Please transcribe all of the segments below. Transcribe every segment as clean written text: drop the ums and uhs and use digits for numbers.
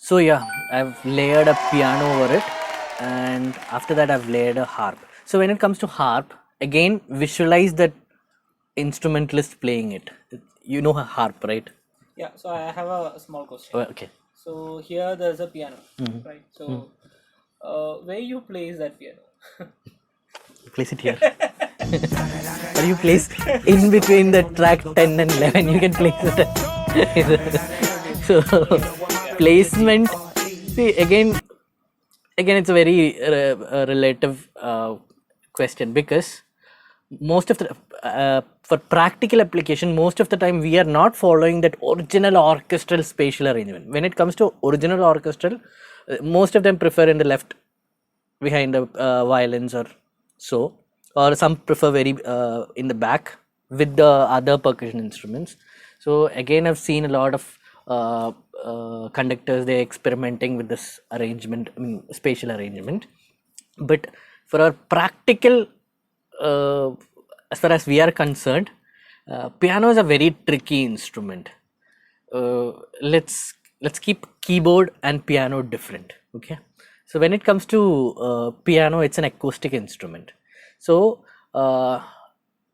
So yeah, I've layered a piano over it, and after that I've layered a harp. So when it comes to harp, again visualize that instrumentalist playing it. You know a harp, right? Yeah, so I have a small question. Oh, okay. So here there's a piano, right? So where you place that piano? Place it here. Or you place in between the track 10 and 11, you can place it. So placement, see again it's a very relative question, because most of the for practical application, most of the time we are not following that original orchestral spatial arrangement. When it comes to original orchestral, most of them prefer in the left behind the violins or so, or some prefer very in the back with the other percussion instruments. So again, I've seen a lot of conductors, they're experimenting with this arrangement, I mean spatial arrangement. But for our practical, as far as we are concerned, piano is a very tricky instrument. Let's keep keyboard and piano different. Okay, so when it comes to piano, it's an acoustic instrument. So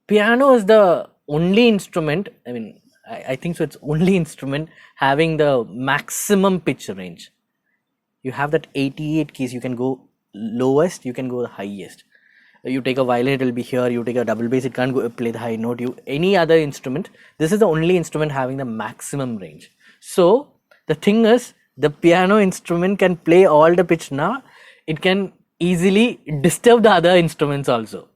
piano is the only instrument, I mean I think so, it's only instrument having the maximum pitch range. You have that 88 keys, you can go lowest, you can go the highest. You take a violin, it will be here. You take a double bass, it can't go play the high note. You any other instrument, this is the only instrument having the maximum range. So the thing is, the piano instrument can play all the pitch. Now it can easily disturb the other instruments also.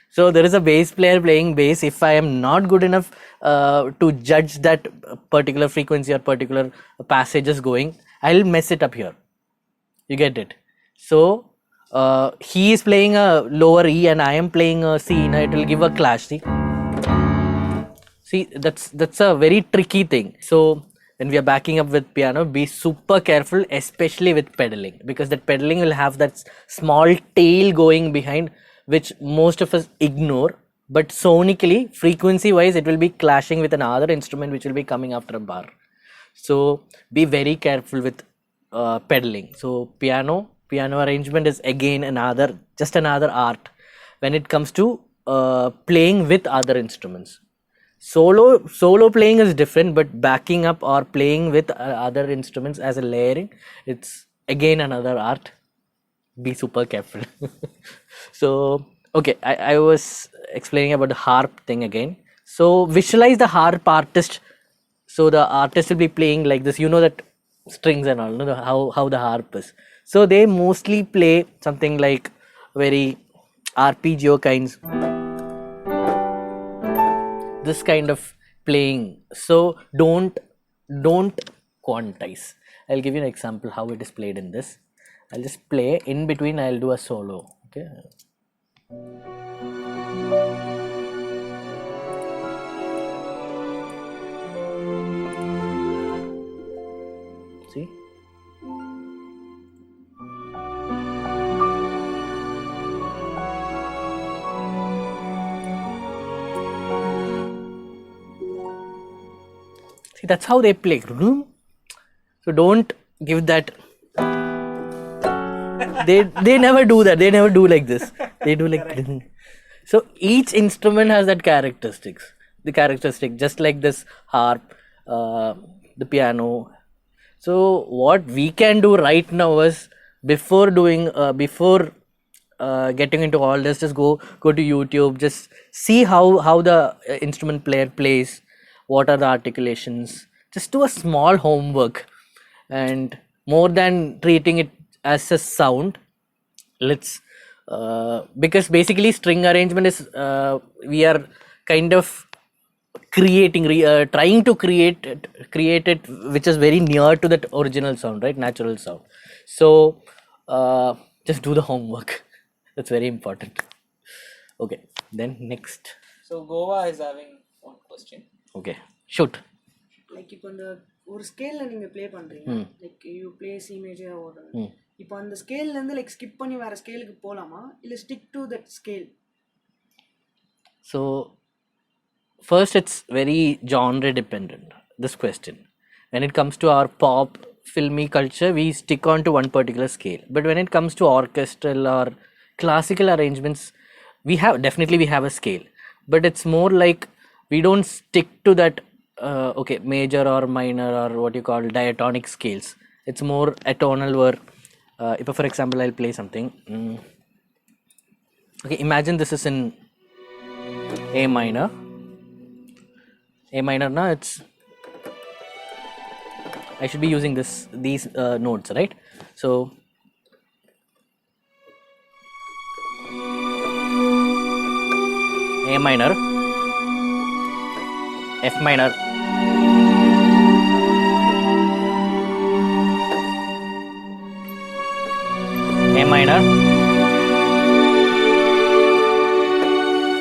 So there is a bass player playing bass. If I am not good enough to judge that particular frequency or particular passages going, I'll mess it up here. You get it? So he is playing a lower E and I am playing a C. Now it will give a clash. See, that's a very tricky thing. So when we are backing up with piano, be super careful, especially with pedaling, because that pedaling will have that small tail going behind, which most of us ignore. But sonically, frequency wise, it will be clashing with another instrument which will be coming after a bar. So be very careful with pedaling. So piano arrangement is again just another art when it comes to playing with other instruments. Solo playing is different, but backing up or playing with other instruments as a layering, it's again another art. Be super careful. So okay, I was explaining about the harp thing again. So visualize the harp artist. So the artist will be playing like this, you know, that strings and all, you know, how the harp is. So they mostly play something like very arpeggio kinds, this kind of playing. So don't quantize. I'll give you an example how it is played in this. I'll just play in between, I'll do a solo. Okay, see, that's how they play. So don't give that. They never do that. They never do like this. They do like. So each instrument has that characteristics. The characteristic, just like this harp, the piano. So what we can do right now is, before getting into all this, just go to YouTube, just see how the instrument player plays, what are the articulations. Just do a small homework, and more than treating it as a sound, let's because basically string arrangement is we are kind of trying to create it which is very near to that original sound, right? Natural sound. So just do the homework. That's very important. Okay, then next. So Goa is having one question. Okay, shoot. Like இப்போ இந்த ஒரு ஸ்கேலில் நீங்கள் play பண்ணுறீங்க, like you play C major ஒரு, இப்போ அந்த ஸ்கேல்லேருந்து like skip பண்ணி வேறு ஸ்கேலுக்கு போகலாமா, இல்லை stick to that scale? So first, it's very genre dependent, this question. When it comes to our pop filmy culture, we stick on to one particular scale. But when it comes to orchestral or classical arrangements, we have a scale, but it's more like we don't stick to that okay, major or minor or what you call diatonic scales. It's more atonal, where if for example I'll play something. Okay, imagine this is in A minor. A minor now, it's I should be using these notes, right? So A minor, F minor, A minor,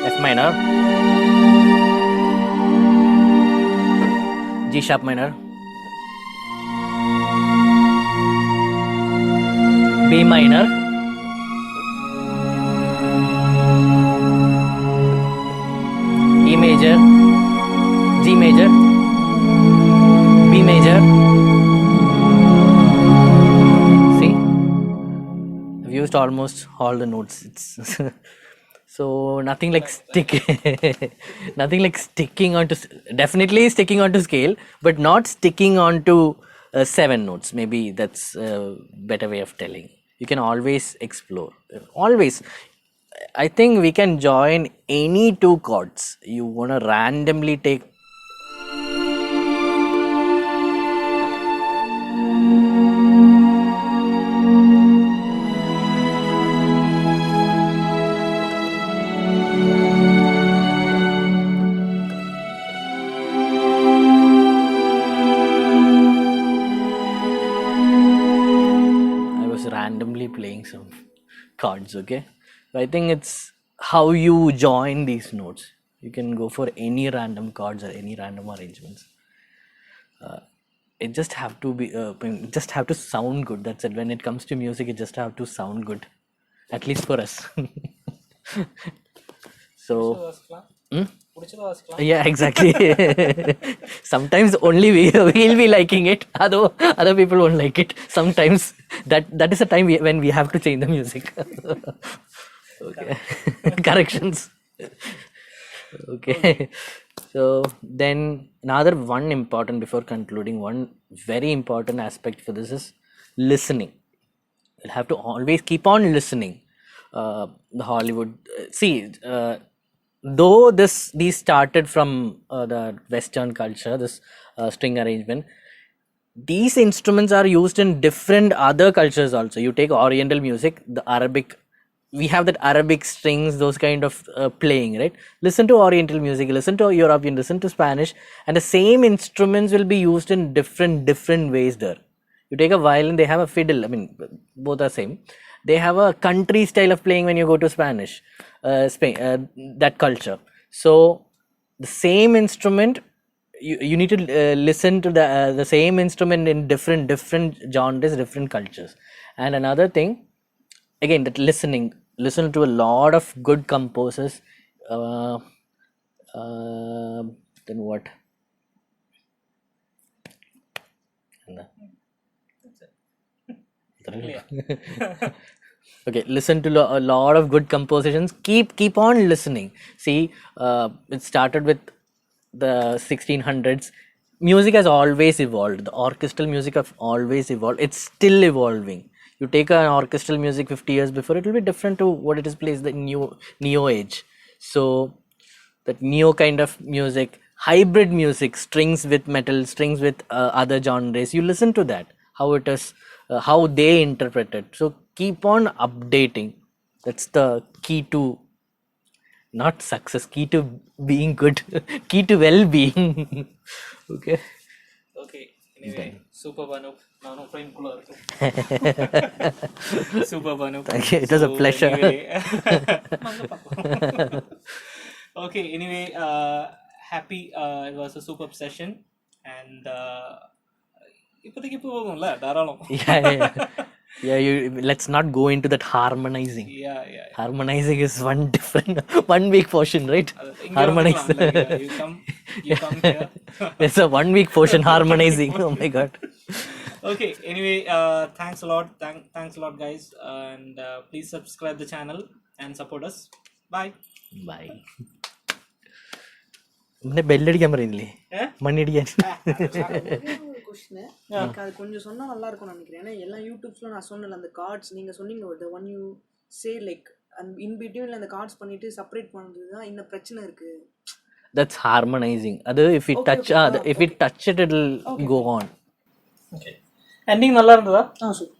F minor, G sharp minor, B minor, E major, G major, B major. See, I've used almost all the notes. It's so nothing like nothing like sticking onto, definitely sticking onto scale, but not sticking onto 7 notes. Maybe that's a better way of telling. You can always explore. Always. I think we can join any 2 chords. You wanna randomly take. I was randomly playing some chords, okay? So I think it's how you join these notes. You can go for any random chords or any random arrangements. It just have to be, just have to sound good. That's it. When it comes to music, it just have to sound good, at least for us. So, yeah, exactly. Sometimes only we'll be liking it, other people won't like it. Sometimes that is the time when we have to change the music. Okay. Corrections. Okay. So then another one important, before concluding, one very important aspect for this is listening. You'll have to always keep on listening. The Hollywood, though these started from the Western culture, this string arrangement, these instruments are used in different other cultures also. You take Oriental music, the Arabic, we have that Arabic strings, those kind of playing, right? Listen to Oriental music, listen to European, listen to Spanish, and the same instruments will be used in different ways there. You take a violin, they have a fiddle. I mean, both are same. They have a country style of playing when you go to Spanish, Spain, that culture. So the same instrument, you need to listen to the same instrument in different genres, different cultures. And another thing, again, that listen to a lot of good composers. Then what? Okay, listen to a lot of good compositions. Keep on listening. See, it started with the 1600s. Music has always evolved. The orchestral music have always evolved. It's still evolving. You take an orchestral music 50 years before, it will be different to what it is plays the neo age. So that neo kind of music, hybrid music, strings with metal, strings with other genres, you listen to that, how it is, how they interpret it. So keep on updating. That's the key to not success, key to being good, key to well-being. Okay. Anyway, super Anoop. Nanu frame cooler. Super Anoop. Thank you. It was a pleasure. Okay, anyway, happy. It was a superb session, and Let's not go into that harmonizing. Yeah. Harmonizing is one different 1 week portion, right? Harmonize. You come here. It's a 1 week portion, harmonizing. Oh my god. Okay, anyway, thanks a lot. Thanks a lot, guys. And please subscribe the channel and support us. Bye. Bye. പിന്നെ ബെല്ലടിക്കാൻ പറയുന്നില്ലേ, Eh? മണിയടിക്കാൻ. ஒரு question எனக்கு அது கொஞ்சம் சொன்னா நல்லா இருக்கும்னு நினைக்கிறேன். ஏன்னா எல்லா யூடியூப்ஸ்ல நான் சொன்னல அந்த கார்ட்ஸ் நீங்க சொன்னீங்க the one you say like and in between அந்த கார்ட்ஸ் பண்ணிட்டு செப்பரேட் பண்றது தான் இந்த பிரச்சனை இருக்கு. That's harmonizing. அது if we touch, if we touch it, it'll go on. Okay. Ending நல்லா இருந்ததா? சூப்பர்.